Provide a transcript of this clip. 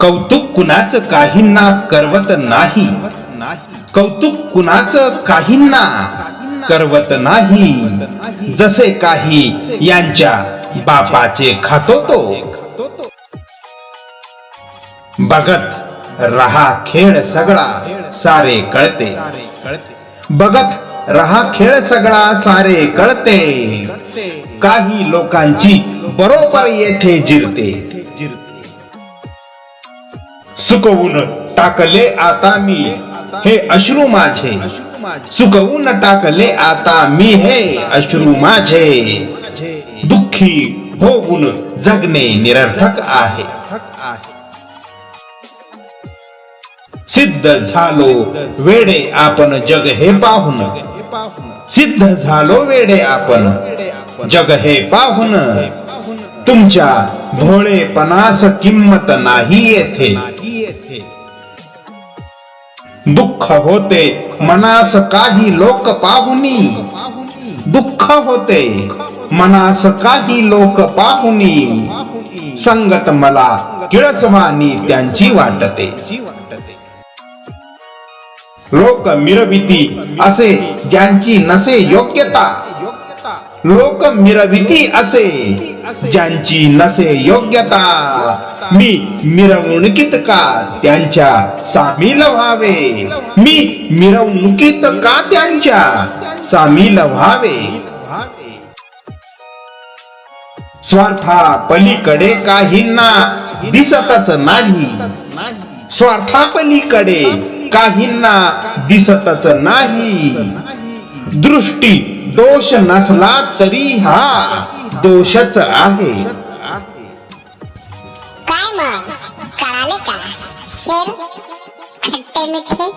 कौतुक कुणाचं काहींना करवत नाही, कौतुक कुणाचं काहींना करवत नाही, जसे काही यांच्या बापाचे खातो तो. बघत रहा खेळ सगळा सारे कळते, बघत रहा खेळ सगळा सारे कळते. काही लोकांची बरोबर येथे जिरते, सुकवून टाकले आता मी हे अश्रू माझे, सुकवून टाकले आता मी हे अश्रू माझे. दुःखी होऊन जगणे निरर्थक आहे, सिद्ध झालो वेडे आपण जग हे पाहून, सिद्ध झालो वेडे आपण जग हे पाहून. तुमच्या भोळेपणास किंमत नाही येथे, दुःख होते मनास काही लोक पाहुनी, दुःख होते मनास काही लोक पाहुनी. संगत मला किळसवानी त्यांची वाटते, लोक मिरविती असे ज्यांची नसे योग्यता, लोक मिरविती असे ज्यांची नसे योग्यता. मी मिरवणुकीत का त्यांच्या सामील व्हावे, मी मिरवणुकीत का त्यांच्या सामील व्हावे. स्वार्था पलीकडे काहींना दिसतच नाही, स्वार्था पलीकडे काहींना दिसतच नाही. दृष्टी दोष नसला तरी हा दोषच आहे. काय मग कळाले का शेर खट्टे मिठे.